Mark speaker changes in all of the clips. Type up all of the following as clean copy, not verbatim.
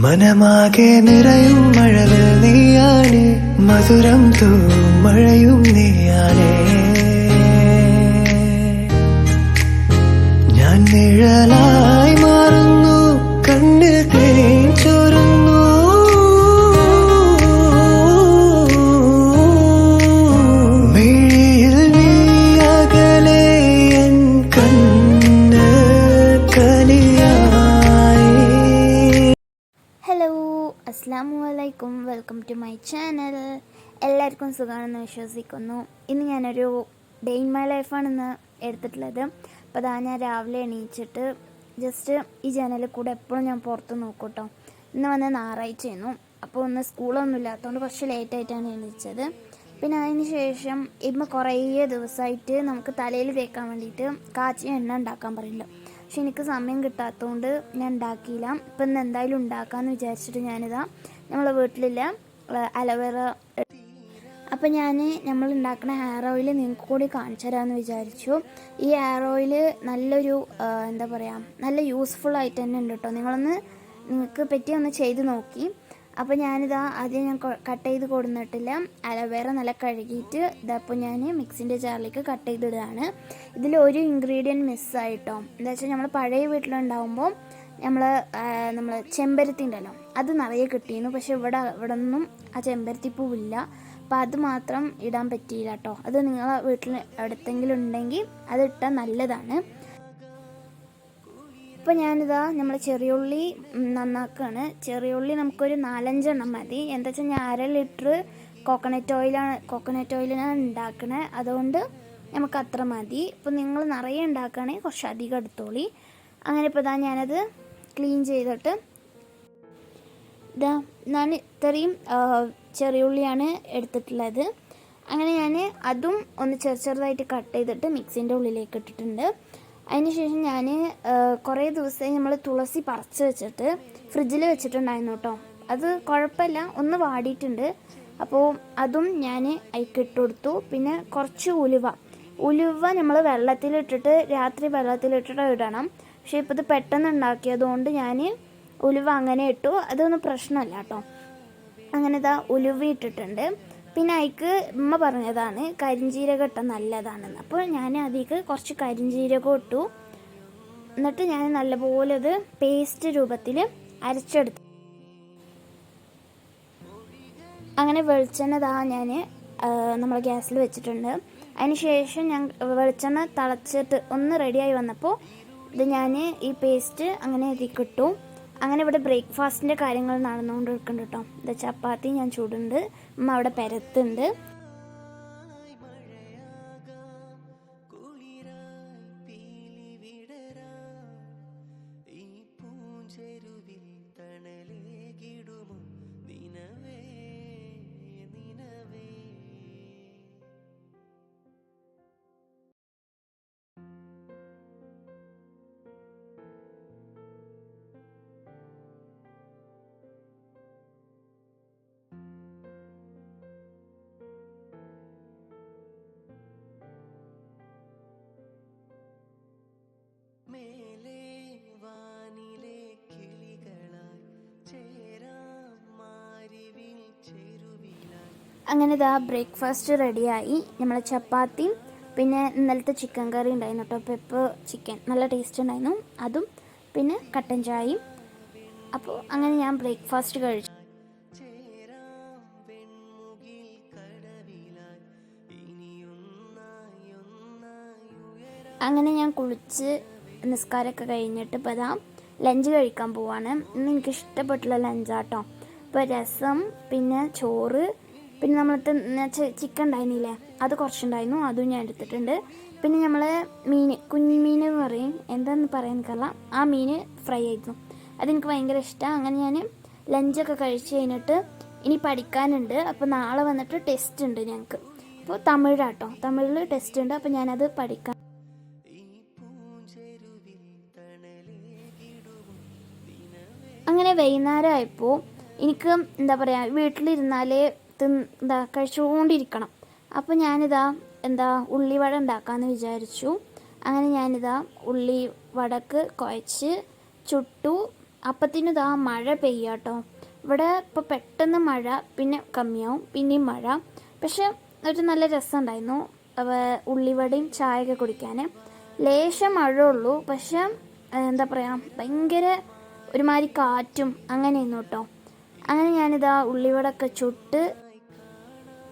Speaker 1: മനമാകെ നിറയും മഴവിൽ നീയാണ്, മധുരം തൂവും മഴയും നീയാണ്. ഞാൻ നിഴലായി മാറുന്നു, കണ്ണിൽ തേൻ ചോരുന്നു. മിഴിയിൽ നീ അകലെ, എൻ കണ്ണ് കലിയായി.
Speaker 2: ഹലോ, അസ്സലാമു അലൈക്കും. Welcome to my channel. എല്ലാവർക്കും സുഖമാണെന്ന് വിശ്വസിക്കുന്നു. ഇന്ന് ഞാനൊരു ഡേ ഇൻ മൈ ലൈഫാണിന്ന് എടുത്തിട്ടുള്ളത്. അപ്പോൾ അതാ ഞാൻ രാവിലെ എണീച്ചിട്ട് ജസ്റ്റ് ഈ ജനലിൽ കൂടെ എപ്പോഴും ഞാൻ പുറത്ത് നോക്കും കേട്ടോ. ഇന്ന് വന്ന് ഞായറാഴ്ചയായിരുന്നു, അപ്പോൾ ഒന്ന് സ്കൂളൊന്നും ഇല്ലാത്തതുകൊണ്ട് കുറച്ച് ലേറ്റായിട്ടാണ് എണീച്ചത്. പിന്നെ അതിന് ശേഷം ഇപ്പം കുറേ ദിവസമായിട്ട് നമുക്ക് തലയിൽ തേക്കാൻ വേണ്ടിയിട്ട് കാച്ചിയ എണ്ണ ഉണ്ടാക്കാൻ പറയുന്നുണ്ട്. പക്ഷെ എനിക്ക് സമയം കിട്ടാത്തതുകൊണ്ട് ഞാൻ ഉണ്ടാക്കിയില്ല. ഇപ്പം ഇന്ന് എന്തായാലും ഉണ്ടാക്കാമെന്ന് വിചാരിച്ചിട്ട് ഞാനിതാ നമ്മളെ വീട്ടിലില്ല അലോവേറ. അപ്പം നമ്മൾ ഉണ്ടാക്കുന്ന ഹെയർ ഓയിൽ നിങ്ങൾക്ക് കൂടി കാണിച്ചു തരാമെന്ന് വിചാരിച്ചു. ഈ ഹെയർ ഓയിൽ നല്ലൊരു എന്താ പറയുക, നല്ല യൂസ്ഫുൾ ആയിട്ട് തന്നെ ഉണ്ട് കേട്ടോ. നിങ്ങൾക്ക് പറ്റി ഒന്ന് ചെയ്ത് നോക്കി. അപ്പോൾ ഞാനിതാ ആദ്യം ഞാൻ കട്ട് ചെയ്ത് കൊടുത്തിട്ടില്ല. അലോവേറ നല്ല കഴുകിയിട്ട് ഇതപ്പോൾ ഞാൻ മിക്സിൻ്റെ ജാറിലേക്ക് കട്ട് ചെയ്തിടുകയാണ്. ഇതിൽ ഒരു ഇൻഗ്രീഡിയൻറ്റ് മിസ്സായിട്ടോ. എന്താ വെച്ചാൽ നമ്മൾ പഴയ വീട്ടിലുണ്ടാകുമ്പോൾ നമ്മൾ ചെമ്പരത്തി ഉണ്ടല്ലോ, അത് നിറയെ കിട്ടിയിരുന്നു. പക്ഷെ ഇവിടെ ഒന്നും ആ ചെമ്പരത്തി പൂവില്ല. അപ്പോൾ അത് മാത്രം ഇടാൻ പറ്റിയില്ല കേട്ടോ. അത് നിങ്ങളെ വീട്ടിൽ എവിടെത്തെങ്കിലും ഉണ്ടെങ്കിൽ അത് ഇട്ടാൽ നല്ലതാണ്. ഇപ്പോൾ ഞാനിതാ നമ്മൾ ചെറിയുള്ളി നന്നാക്കുകയാണ്. ചെറിയുള്ളി നമുക്കൊരു 4-5 എണ്ണം മതി. എന്താ വെച്ചാൽ ഞാൻ 1/2 ലിറ്റർ കോക്കനട്ട് ഓയിലാണ് ഉണ്ടാക്കണത്, അതുകൊണ്ട് നമുക്ക് അത്ര മതി. ഇപ്പോൾ നിങ്ങൾ നിറയെ ഉണ്ടാക്കുകയാണെങ്കിൽ കുറച്ച് അധികം എടുത്തോളി. അങ്ങനെ ഇപ്പോൾ ഞാനത് ക്ലീൻ ചെയ്തിട്ട് ഞാൻ ഇത്രയും ചെറിയുള്ളിയാണ് എടുത്തിട്ടുള്ളത്. അങ്ങനെ ഞാൻ അതും ഒന്ന് ചെറുതായിട്ട് കട്ട് ചെയ്തിട്ട് മിക്സിൻ്റെ ഉള്ളിലേക്ക് ഇട്ടിട്ടുണ്ട്. അതിനുശേഷം ഞാൻ കുറേ ദിവസമായി നമ്മൾ തുളസി പറിച്ച് വെച്ചിട്ട് ഫ്രിഡ്ജിൽ വെച്ചിട്ടുണ്ടായിരുന്നു കേട്ടോ. അത് കുഴപ്പമില്ല, ഒന്ന് വാടിയിട്ടുണ്ട്. അപ്പോൾ അതും ഞാൻ അതിലേക്ക് ഇട്ട് കൊടുത്തു. പിന്നെ കുറച്ച് ഉലുവ നമ്മൾ വെള്ളത്തിലിട്ടിട്ട് രാത്രി വെള്ളത്തിലിട്ടിട്ട് ഇടണം. പക്ഷേ ഇപ്പോൾ ഇത് പെട്ടെന്ന് ഉണ്ടാക്കിയതുകൊണ്ട് ഞാൻ ഉലുവ അങ്ങനെ ഇട്ടു. അതൊന്നും പ്രശ്നമല്ല കേട്ടോ. അങ്ങനെ ഉലുവ ഇട്ടിട്ടുണ്ട്. പിന്നെ അതിക്ക് ഉമ്മ പറഞ്ഞതാണ് കരിഞ്ജീരകം ഇട്ടാൽ നല്ലതാണെന്ന്. അപ്പോൾ ഞാൻ അതിലേക്ക് കുറച്ച് കരിഞ്ജീരകം ഇട്ടു. എന്നിട്ട് ഞാൻ നല്ലപോലെ ഇത് പേസ്റ്റ് രൂപത്തിൽ അരച്ചെടുത്തു. അങ്ങനെ വെളിച്ചെണ്ണ ഞാൻ നമ്മൾ ഗ്യാസിൽ വെച്ചിട്ടുണ്ട്. അതിന് ശേഷം ഞാൻ വെളിച്ചെണ്ണ തിളച്ചിട്ട് ഒന്ന് റെഡിയായി വന്നപ്പോൾ ഇത് ഞാൻ ഈ പേസ്റ്റ് അങ്ങനെ ഇതിലേക്ക് ഇട്ടു. അങ്ങനെ ഇവിടെ ബ്രേക്ക്ഫാസ്റ്റിൻ്റെ കാര്യങ്ങൾ നടന്നുകൊണ്ടിരിക്കുന്നുണ്ട് കേട്ടോ. ഇത് ചപ്പാത്തി ഞാൻ ചൂടുണ്ട്, അമ്മ അവിടെ പരത്തുണ്ട്.
Speaker 1: മേലെ വാനിലെ കിളികളായി ചേരാം മാരിവിൽ ചെരുവിലായി.
Speaker 2: അങ്ങനെ ബ്രേക്ക്ഫാസ്റ്റ് റെഡിയായി. നമ്മൾ ചപ്പാത്തിയും പിന്നെ ഇന്നലത്തെ ചിക്കൻ കറി ഉണ്ടായിരുന്നു കേട്ടോ, പെപ്പർ ചിക്കൻ, നല്ല ടേസ്റ്റ് ഉണ്ടായിരുന്നു. അതും പിന്നെ കട്ടൻ ചായയും. അപ്പോൾ അങ്ങനെ ഞാൻ ബ്രേക്ക്ഫാസ്റ്റ് കഴിച്ചു. അങ്ങനെ ഞാൻ കുളിച്ച് നിസ്കാരമൊക്കെ കഴിഞ്ഞിട്ട് ഇപ്പോൾ ലഞ്ച് കഴിക്കാൻ പോവാണ്. ഇന്ന് എനിക്ക് ഇഷ്ടപ്പെട്ടുള്ള ലഞ്ചാട്ടോ. ഇപ്പോൾ രസം, പിന്നെ ചോറ്, പിന്നെ നമ്മളത്തെ ചിക്കൻ ഉണ്ടായിരുന്നില്ലേ, അത് കുറച്ചുണ്ടായിരുന്നു, അതും ഞാൻ എടുത്തിട്ടുണ്ട്. പിന്നെ നമ്മൾ കുഞ്ഞുമീൻ എന്ന് പറയും, എന്താണെന്ന് പറയാൻ എനിക്കല്ല, ആ മീൻ ഫ്രൈ ആയിരുന്നു. അതെനിക്ക് ഭയങ്കര ഇഷ്ടമാണ്. അങ്ങനെ ഞാൻ ലഞ്ചൊക്കെ കഴിച്ച് കഴിഞ്ഞിട്ട് ഇനി പഠിക്കാനുണ്ട്. അപ്പോൾ നാളെ വന്നിട്ട് ടെസ്റ്റ് ഉണ്ട് ഞങ്ങൾക്ക്. അപ്പോൾ തമിഴാട്ടോ, തമിഴിൽ ടെസ്റ്റ് ഉണ്ട്. അപ്പോൾ ഞാനത് പഠിക്കാൻ. അങ്ങനെ വൈകുന്നേരമായപ്പോൾ എനിക്ക് എന്താ പറയുക, വീട്ടിലിരുന്നാലേ കഴിച്ചുകൊണ്ടിരിക്കണം. അപ്പോൾ ഞാനിതാ ഉള്ളിവട ഉണ്ടാക്കാമെന്ന് വിചാരിച്ചു. അങ്ങനെ ഞാനിതാ ഉള്ളി വടക്ക് കുഴച്ച് ചുട്ടു. അപ്പത്തിനും ഇതാ മഴ പെയ്യാട്ടോ. ഇവിടെ ഇപ്പോൾ പെട്ടെന്ന് മഴ, പിന്നെ കമ്മിയാവും, പിന്നെയും മഴ. പക്ഷെ ഒരു നല്ല രസമുണ്ടായിരുന്നു ഉള്ളിവടയും ചായയൊക്കെ കുടിക്കാൻ. ലേശം മഴ ഉള്ളൂ, പക്ഷെ എന്താ പറയുക, ഭയങ്കര ഒരുമാതിരി കാറ്റും അങ്ങനെയൊന്നും കേട്ടോ. അങ്ങനെ ഞാനിതാ ഉള്ളിവടയൊക്കെ ചുട്ട്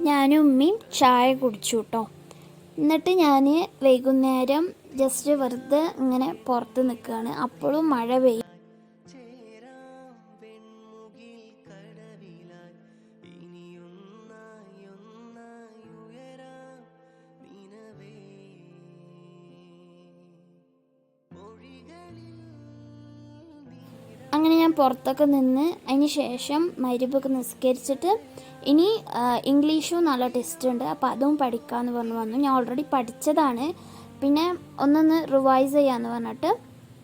Speaker 2: ഞാനും ഉമ്മയും ചായ കുടിച്ചു കേട്ടോ. എന്നിട്ട് ഞാൻ വൈകുന്നേരം ജസ്റ്റ് വെറുതെ ഇങ്ങനെ പുറത്ത് നിൽക്കുകയാണ്. അപ്പോഴും മഴ പെയ്യും.
Speaker 1: ചേരാം വെൺമുകിൽ കടവിലായി ഇനിയൊന്നായി ഒന്നായി ഉയരാം നിനവേ മൊഴികളിൽ
Speaker 2: അങ്ങനെ ഞാൻ പുറത്തൊക്കെ നിന്ന് അതിന് ശേഷം മഗ്‌രിബൊക്കെ നിസ്കരിച്ചിട്ട് ഇനി ഇംഗ്ലീഷും നല്ല ടെസ്റ്റ് ഉണ്ട്, അപ്പോൾ അതും പഠിക്കാമെന്ന് പറഞ്ഞു വന്നു. ഞാൻ ഓൾറെഡി പഠിച്ചതാണ്, പിന്നെ ഒന്നൊന്ന് റിവൈസ് ചെയ്യാമെന്ന് പറഞ്ഞിട്ട്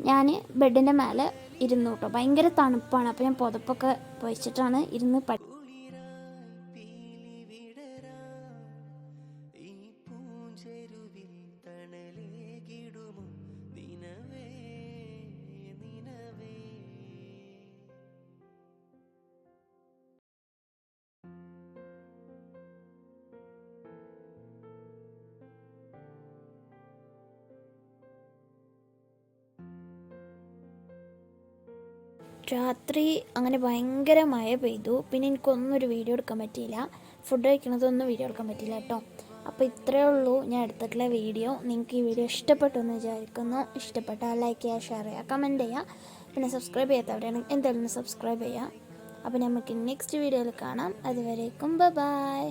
Speaker 2: ഞാൻ ബെഡിൻ്റെ മേലെ ഇരുന്നു കേട്ടോ. ഭയങ്കര തണുപ്പാണ്, അപ്പോൾ ഞാൻ പുതപ്പൊക്കെ പൊഴിച്ചിട്ടാണ് ഇരുന്ന്
Speaker 1: കുളിരായി പീലി വിടരാം ഈ പൂഞ്ചെരുവിൽ തണലേകിടുമോ നിനവേ നിനവേ.
Speaker 2: രാത്രി അങ്ങനെ ഭയങ്കര മഴ പെയ്തു. പിന്നെ എനിക്കൊന്നും ഒരു വീഡിയോ എടുക്കാൻ പറ്റിയില്ല, ഫുഡ് കഴിക്കണതൊന്നും വീഡിയോ എടുക്കാൻ പറ്റിയില്ല കേട്ടോ. അപ്പോൾ ഇത്രയേ ഉള്ളൂ ഞാൻ എടുത്തിട്ടുള്ള വീഡിയോ. നിങ്ങൾക്ക് ഈ വീഡിയോ ഇഷ്ടപ്പെട്ടു എന്ന് വിചാരിക്കുന്നു. ഇഷ്ടപ്പെട്ടാൽ ലൈക്ക് ചെയ്യുക, ഷെയർ ചെയ്യുക, കമൻറ്റ് ചെയ്യുക. പിന്നെ സബ്സ്ക്രൈബ് ചെയ്യാത്തവരാണെങ്കിൽ എന്തായാലും സബ്സ്ക്രൈബ് ചെയ്യുക. അപ്പോൾ നമുക്ക് നെക്സ്റ്റ് വീഡിയോയിൽ കാണാം. അതുവരേക്കും ബൈ.